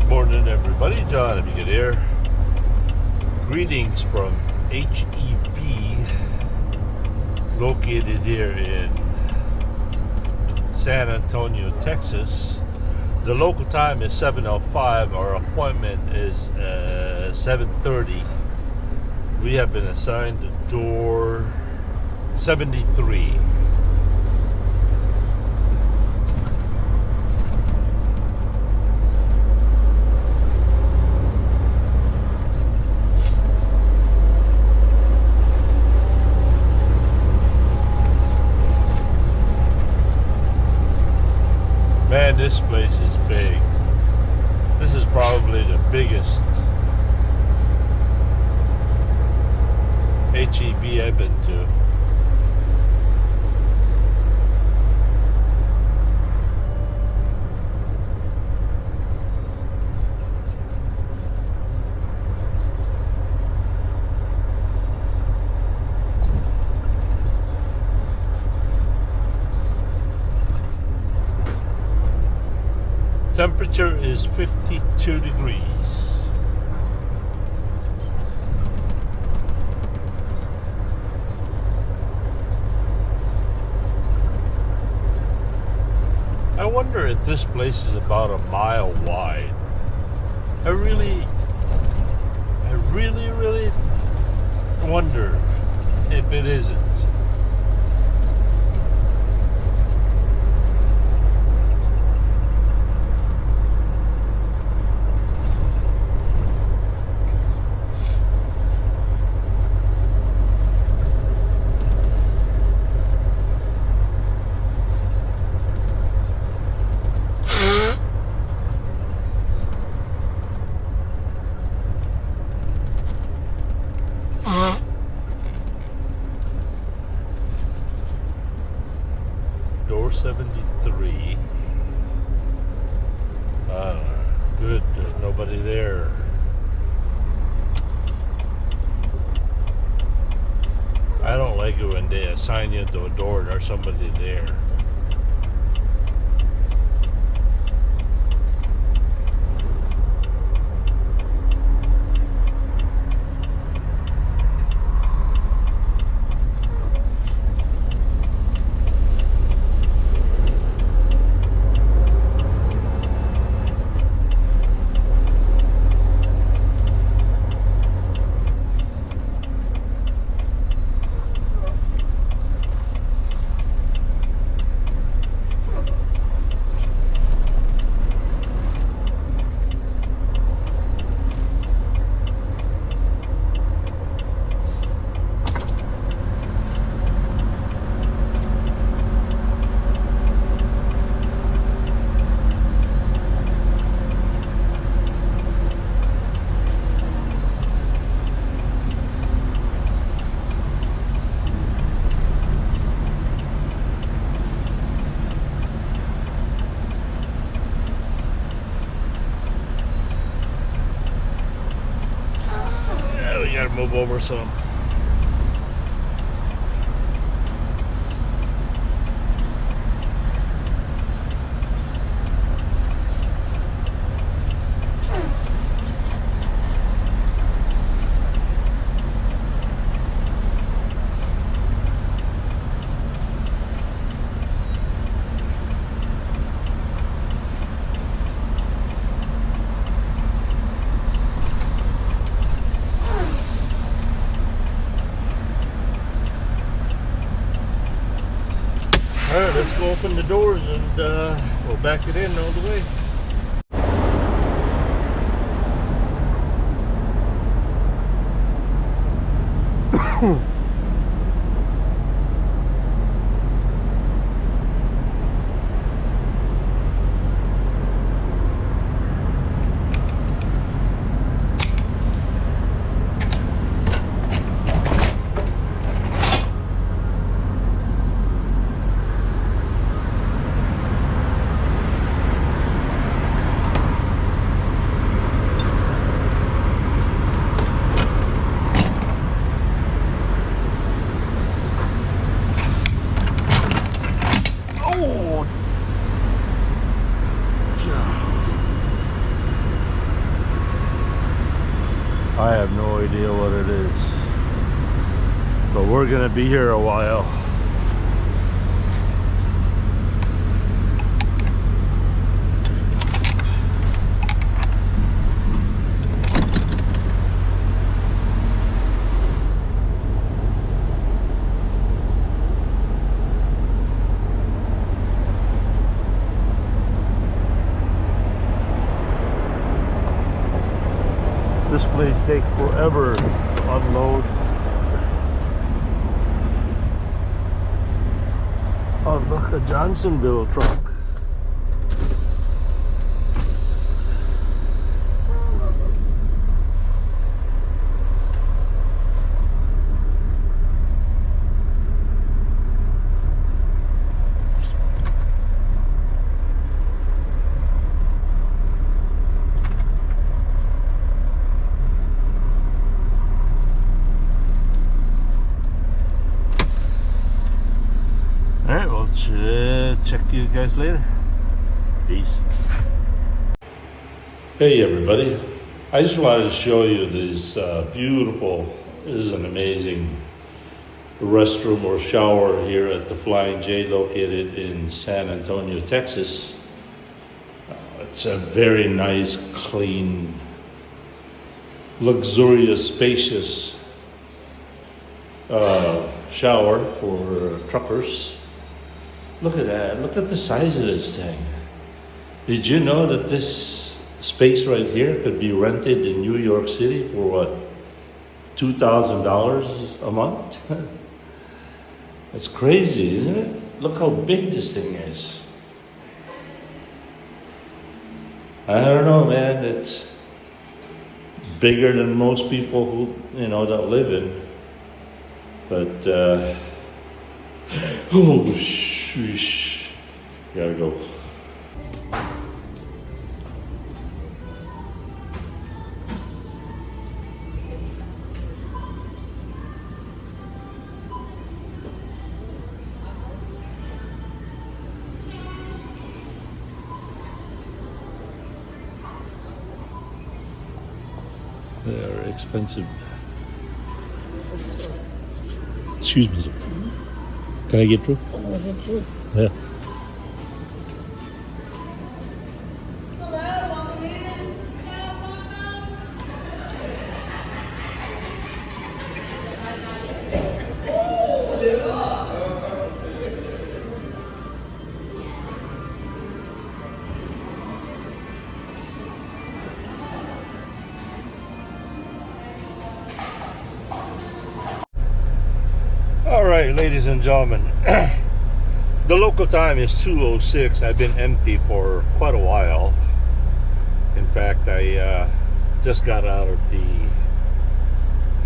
Morning, everybody. John, if you could hear. Greetings from HEB, located here in San Antonio, Texas. The local time is 7:05. Our appointment is 7:30. We have been assigned to door 73. Man, this place is big. This is probably the biggest HEB I've been to. Temperature is 52 degrees. I wonder if this place is about a mile wide. I really wonder if it isn't. Door 73. Good, there's nobody there. I don't like it when they assign you to a door and there's somebody there. Gotta move over some. Alright, let's go open the doors and we'll back it in all the way. I have no idea what it is, but we're gonna be here a while. This place takes forever to unload. Oh, look, a Johnsonville truck. Alright, well, check you guys later. Peace. Hey everybody, I just wanted to show you this beautiful, this is an amazing restroom or shower here at the Flying J located in San Antonio, Texas. It's a very nice, clean, luxurious, spacious shower for truckers. Look at that. Look at the size of this thing. Did you know that this space right here could be rented in New York City for what? $2,000 a month? That's crazy, isn't it? Look how big this thing is. I don't know, man. It's bigger than most people who, that live in. But, oh, sheesh. Gotta go. They're expensive. Excuse me, sir. Can I get through? Yeah. All right, ladies and gentlemen, the local time is 2:06. I've been empty for quite a while. In fact, I just got out of the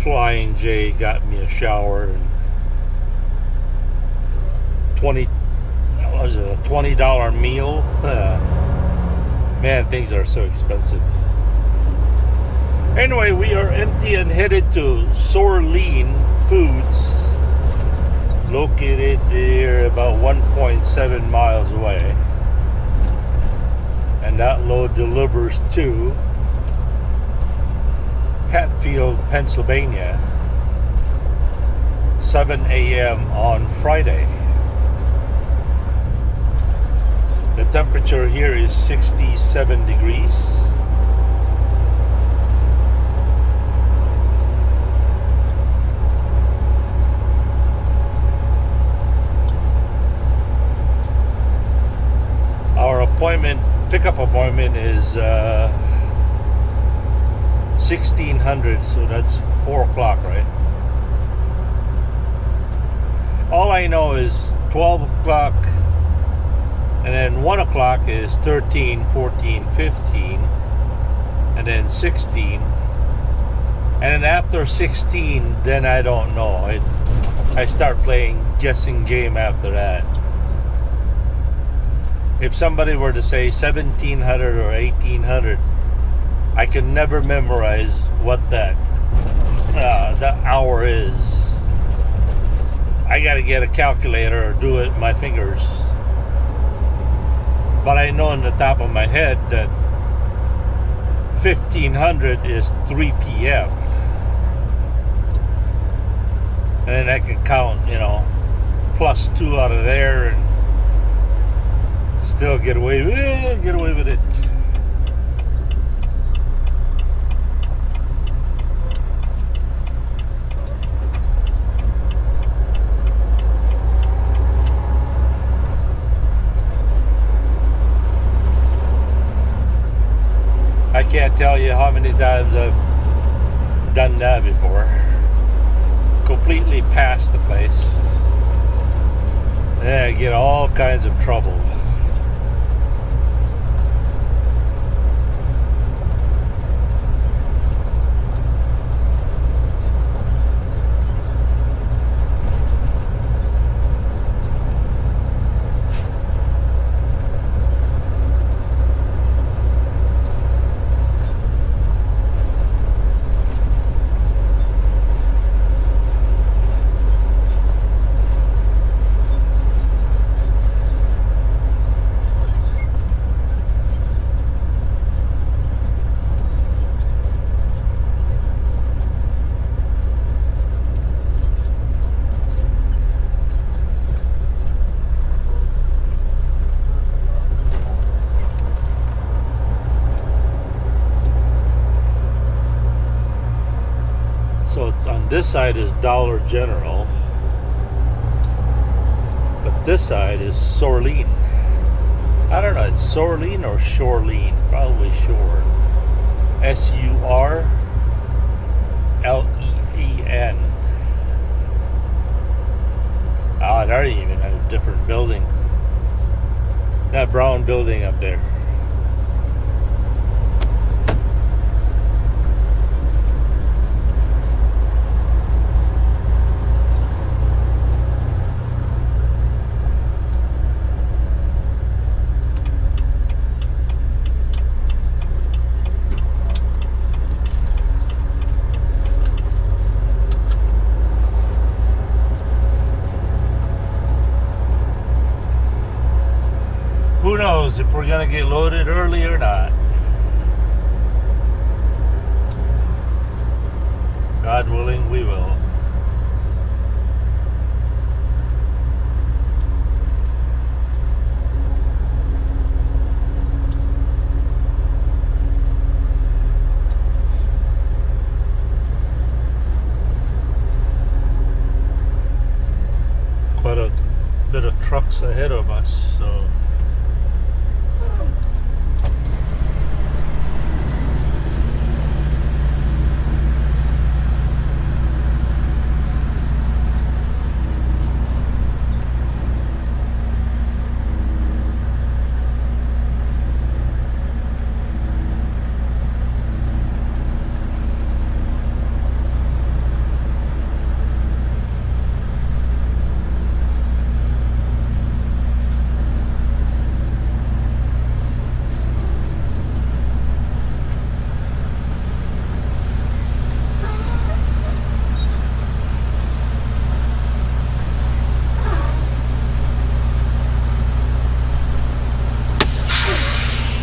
Flying J, got me a shower, and a $20 meal. Man, things are so expensive. Anyway, we are empty and headed to ShurLean Foods, located there about 1.7 miles away, and that load delivers to Hatfield, Pennsylvania, 7 a.m. on Friday. The temperature here is 67 degrees. Pickup appointment is 1600, so that's 4 o'clock, right? All I know is 12 o'clock, and then 1 o'clock is 13, 14, 15, and then 16, and then after 16, then I don't know. I start playing guessing game after that. If somebody were to say 1700 or 1800, I can never memorize what that hour is. I gotta get a calculator or do it with my fingers. But I know in the top of my head that 1500 is 3 p.m. then I can count, +2 out of there and still get away with it. I can't tell you how many times I've done that before. Completely past the place. And I get all kinds of trouble. So it's on this side is Dollar General, but this side is ShurLean. I don't know, it's ShurLean or ShurLean, probably Shore. ShurLean. Ah, they're even at a different building. That brown building up there. Who knows if we're gonna get loaded early or not. God willing, we will. Quite a bit of trucks ahead of us, so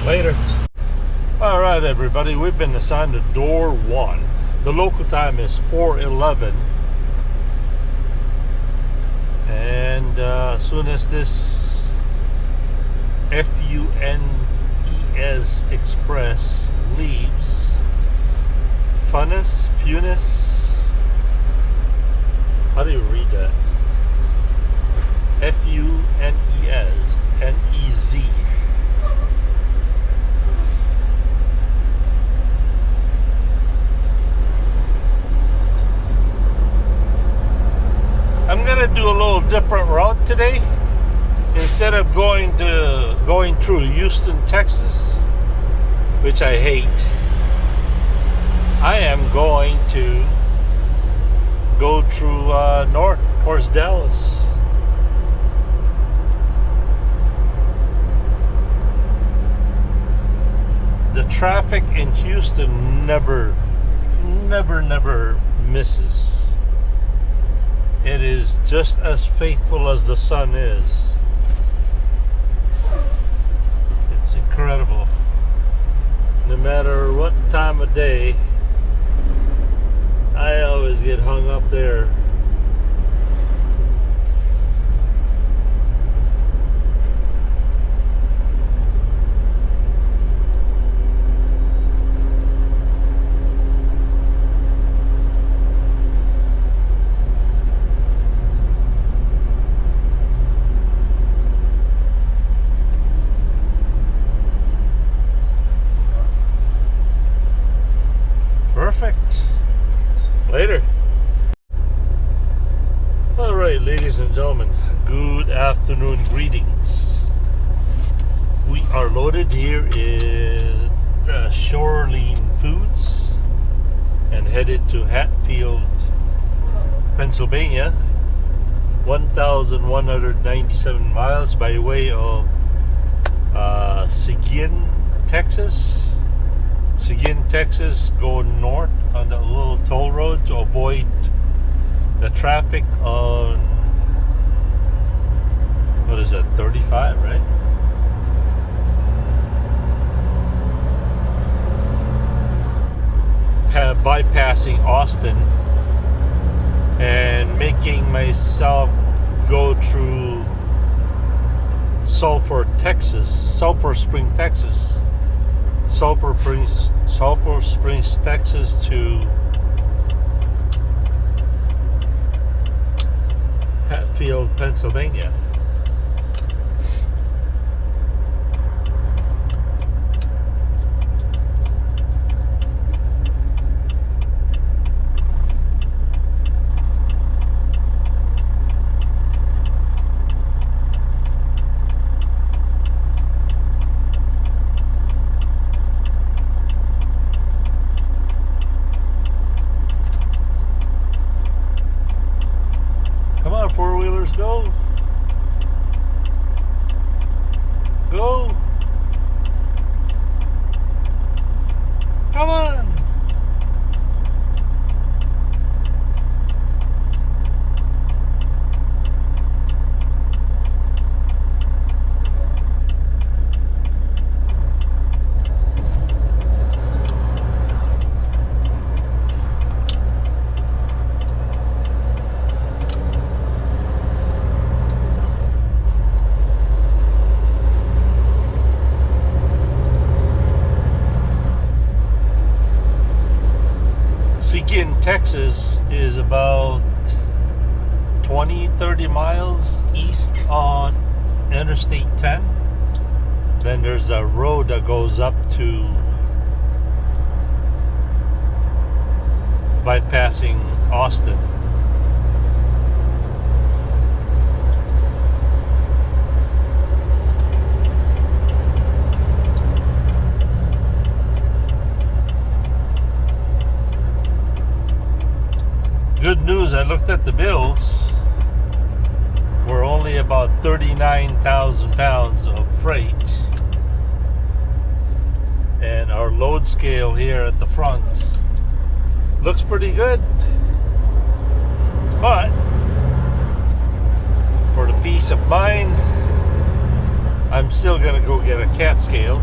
later. All right, everybody, we've been assigned to door 1. The local time is 4:11, and as soon as this FUNES Express leaves, Funes, how do you read that? FUNES, I'm gonna do a little different route today. Instead of going through Houston, Texas, which I hate, I am going to go through north towards Dallas. The traffic in Houston never misses. It is just as faithful as the sun is. It's incredible. No matter what time of day, I always get hung up there. Later. Alright, ladies and gentlemen, good afternoon greetings. We are loaded here in ShurLean Foods and headed to Hatfield, Pennsylvania. 1,197 miles by way of Seguin, Texas. Seguin, Texas, going north on the little toll road to avoid the traffic on, what is that, 35, right? Bypassing Austin and making myself go through Sulphur Springs, Texas to Hatfield, Pennsylvania. Come on, four-wheelers, go. Go. Come on. Seguin, Texas is about 20-30 miles east on Interstate 10. Then there's a road that goes up to bypassing Austin. Good news, I looked at the bills. We're only about 39,000 pounds of freight. And our load scale here at the front looks pretty good. But for the peace of mind, I'm still gonna go get a cat scale.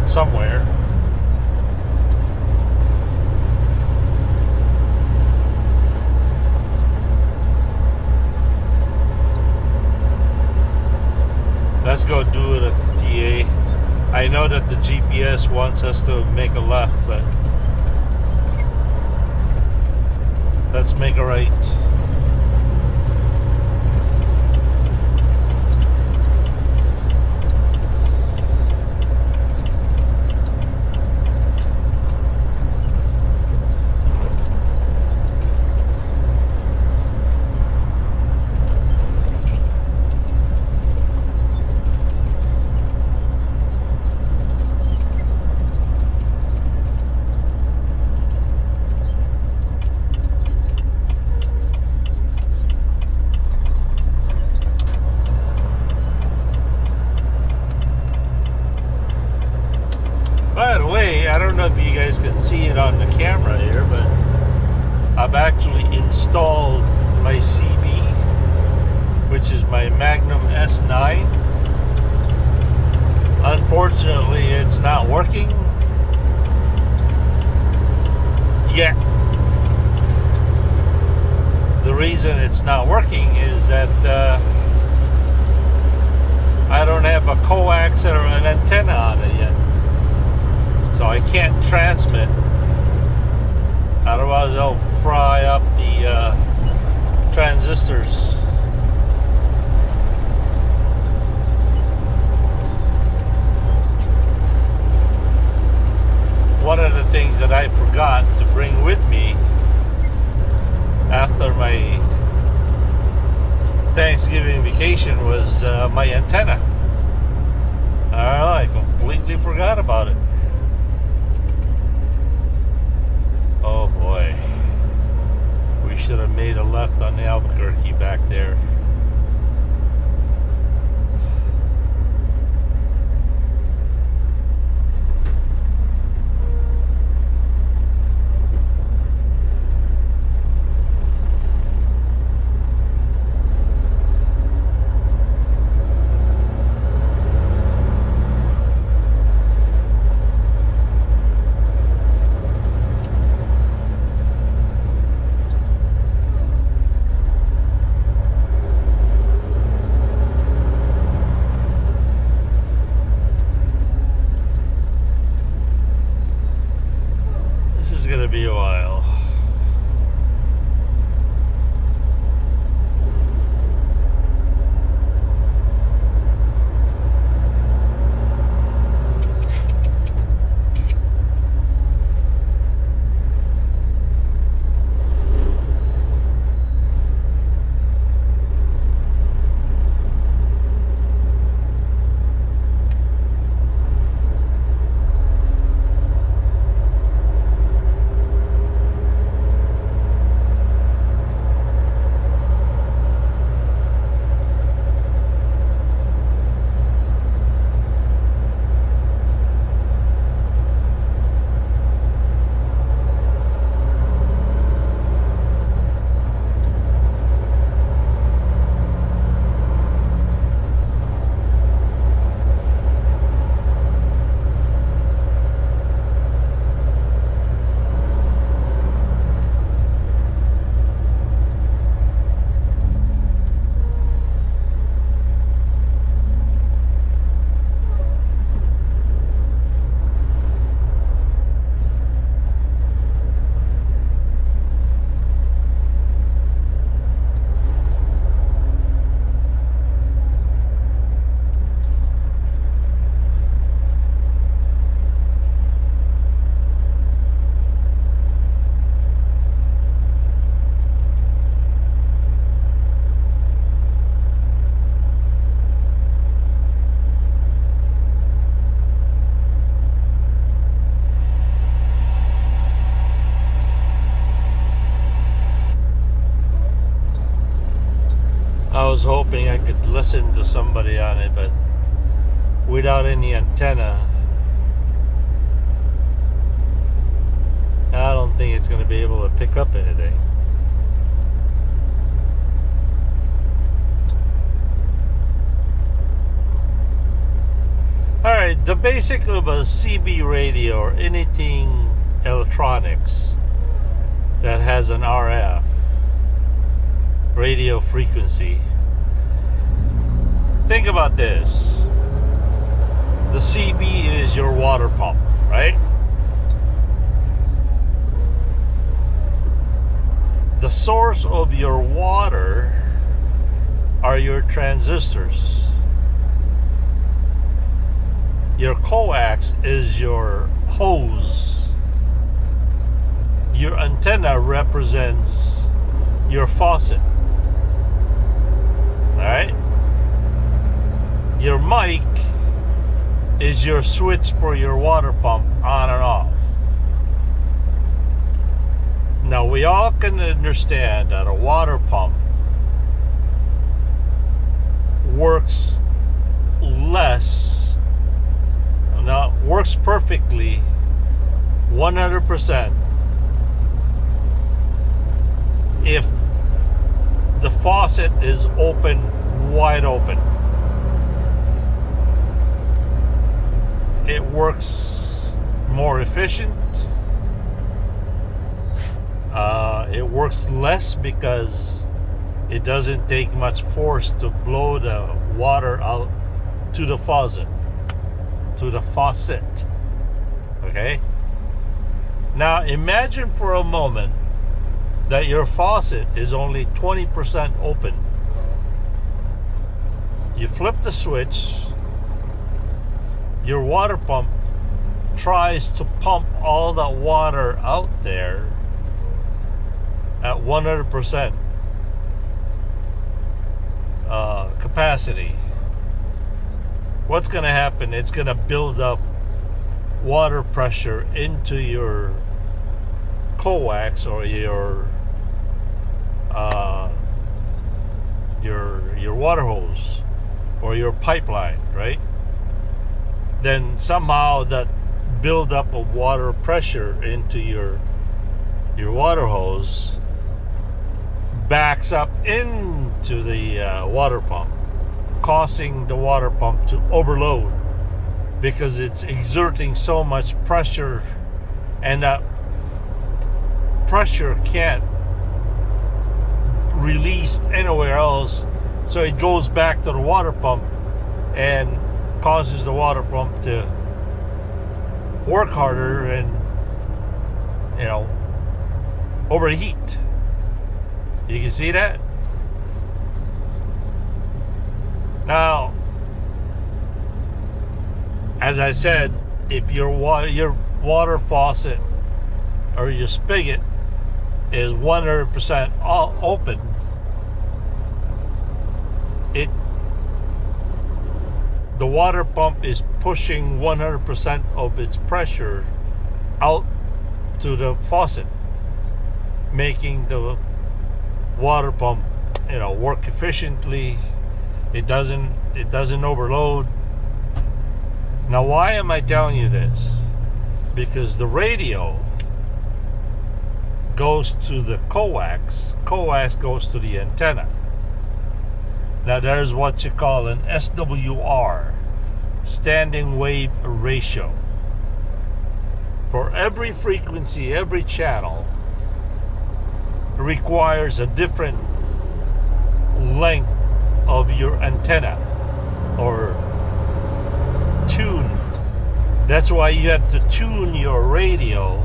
Somewhere. Let's go do it at the TA. I know that the GPS wants us to make a left, but let's make a right. By the way, I don't know if you guys can see it on the camera here, but I've actually installed my CB, which is my Magnum S9. Unfortunately, it's not working yet. The reason it's not working is that I don't have a coax or an antenna on it yet. So I can't transmit. Otherwise they'll fry up the transistors. forgot to bring with me after my Thanksgiving vacation was my antenna. I don't know, I completely forgot about it. Oh boy. We should have made a left on the Albuquerque back there. Gonna be a while. I was hoping I could listen to somebody on it, but without any antenna, I don't think it's going to be able to pick up anything. Alright, the basic of a CB radio or anything electronics that has an RF radio frequency. Think about this. The CB is your water pump, right? The source of your water are your transistors. Your coax is your hose. Your antenna represents your faucet. Alright? Your mic is your switch for your water pump on and off. Now we all can understand that a water pump works works perfectly 100% if the faucet is open, wide open. It works more efficient. It works less because it doesn't take much force to blow the water out to the faucet. Okay? Now imagine for a moment that your faucet is only 20% open. You flip the switch, your water pump tries to pump all that water out there at 100% capacity, what's going to happen? It's going to build up water pressure into your coax or your water hose or your pipeline, right? Then somehow that buildup of water pressure into your water hose backs up into the water pump, causing the water pump to overload because it's exerting so much pressure, and that pressure can't release anywhere else, so it goes back to the water pump and causes the water pump to work harder and, you know, overheat. You can see that? Now, as I said, if your water faucet or your spigot is 100% open, the water pump is pushing 100% of its pressure out to the faucet, making the water pump, you know, work efficiently. It doesn't overload. Now, why am I telling you this? Because the radio goes to the coax goes to the antenna. Now, there's what you call an SWR, standing wave ratio. For every frequency, every channel requires a different length of your antenna or tune. That's why you have to tune your radio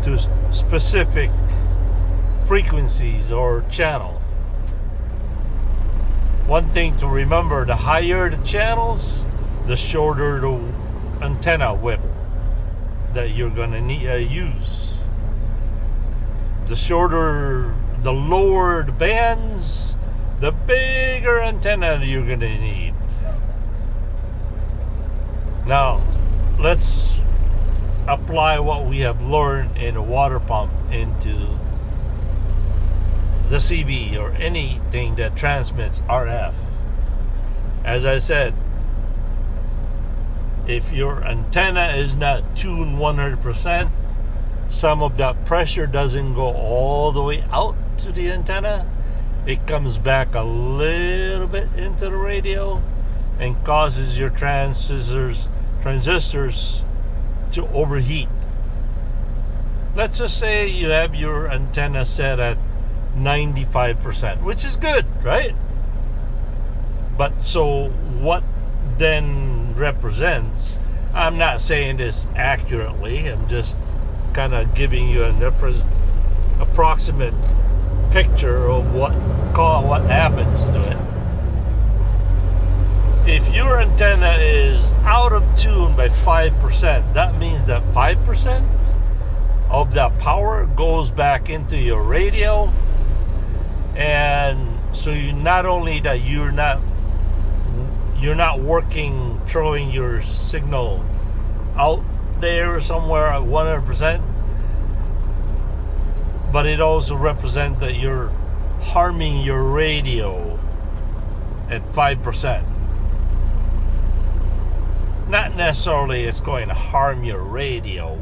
to specific frequencies or channel. One thing to remember, the higher the channels, the shorter the antenna width that you're going to use. The lower the bands, the bigger antenna you're going to need. Now, let's apply what we have learned in a water pump into the CB or anything that transmits RF. As I said, if your antenna is not tuned 100%, some of that pressure doesn't go all the way out to the antenna. It comes back a little bit into the radio and causes your transistors to overheat. Let's just say you have your antenna set at 95%, which is good, right? But so what then represents, I'm not saying this accurately, I'm just kind of giving you an approximate picture of what happens to it. If your antenna is out of tune by 5%, that means that 5% of that power goes back into your radio. And so you not only that you're not working, throwing your signal out there somewhere at 100%, but it also represents that you're harming your radio at 5%. Not necessarily it's going to harm your radio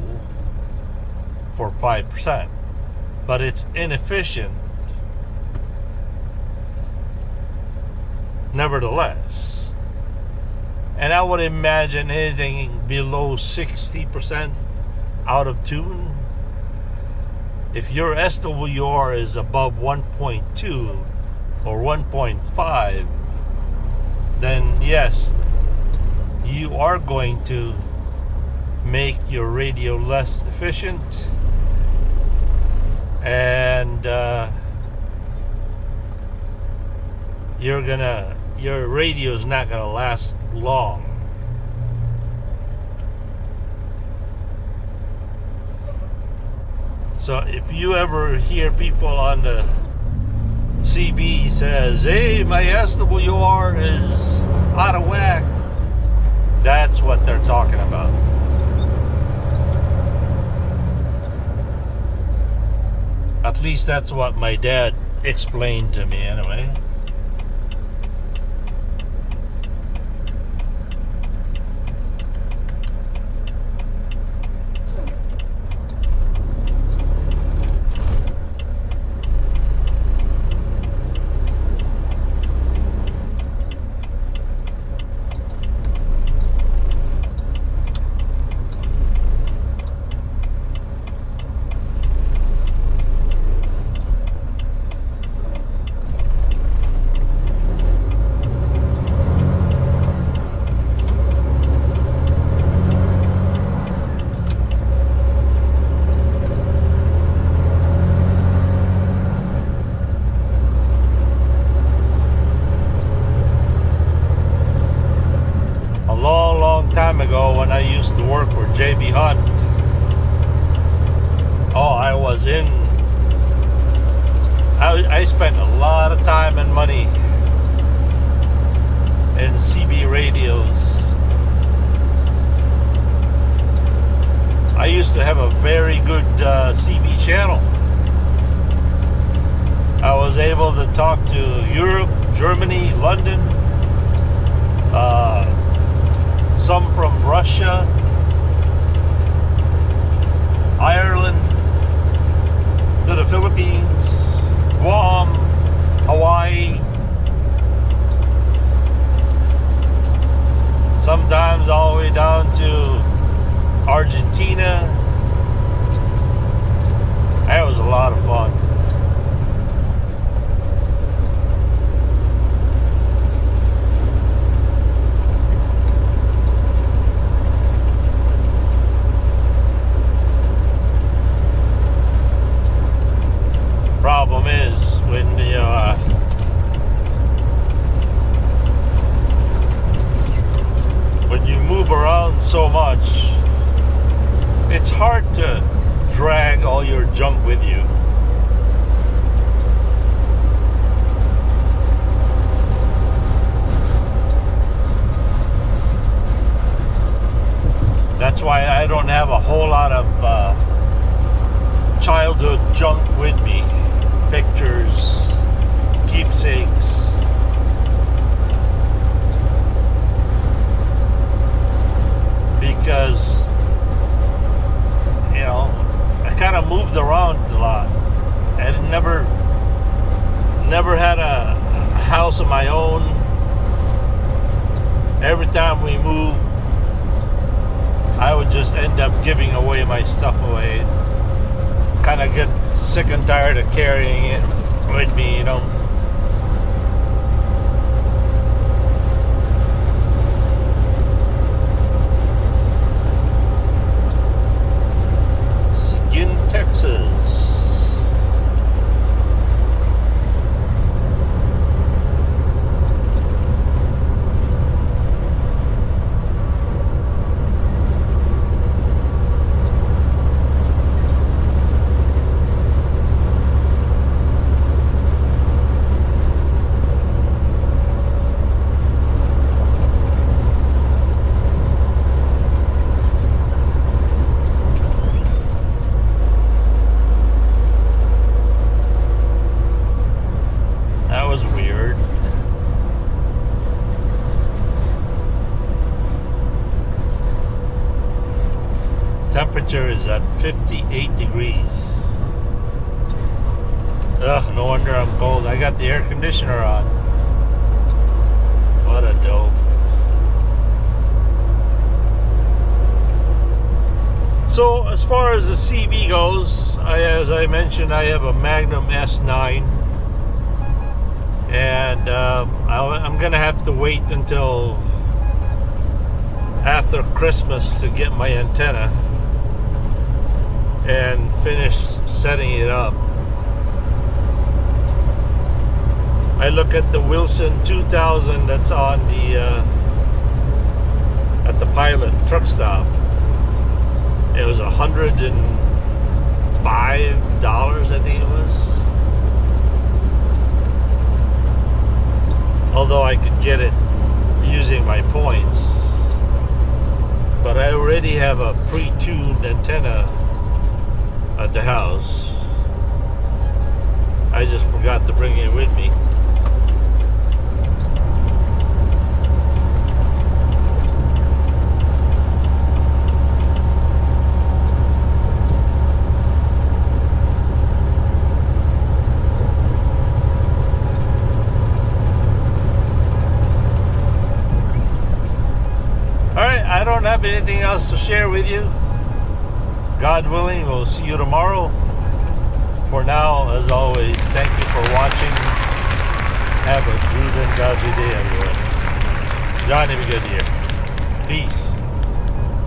for 5%, but it's inefficient nevertheless. And I would imagine anything below 60% out of tune, if your SWR is above 1.2 or 1.5, then yes, you are going to make your radio less efficient, and your radio is not gonna last long. So if you ever hear people on the CB says, hey, my SWR is out of whack, that's what they're talking about. At least that's what my dad explained to me anyway. Time ago when I used to work for JB Hunt. I spent a lot of time and money in CB radios. I used to have a very good CB channel. I was able to talk to Europe, Germany, London, some from Russia, Ireland, to the Philippines, Guam, Hawaii, sometimes all the way down to Argentina. That was a lot of fun. Problem is when you move around so much, it's hard to drag all your junk with you. That's why I don't have a whole lot of childhood junk with me. Pictures, keepsakes. Because, I kind of moved around a lot. I never had a house of my own. Every time we moved, I would just end up giving away my stuff away. Kind of get sick and tired of carrying it with me, Seguin, Texas. Temperature is at 58 degrees. Ugh, no wonder I'm cold. I got the air conditioner on. What a dope. So as far as the CB goes, as I mentioned, I have a Magnum S9. And I'm going to have to wait until after Christmas to get my antenna and finish setting it up. I look at the Wilson 2000 that's on the at the Pilot truck stop. It was $150 I think it was. Although I could get it using my points. But I already have a pre-tuned antenna at the house. I just forgot to bring it with me. I don't have anything else to share with you. God willing, we'll see you tomorrow. For now, as always, thank you for watching. Have a good and godly day, everyone. Johnny, be good here. Peace.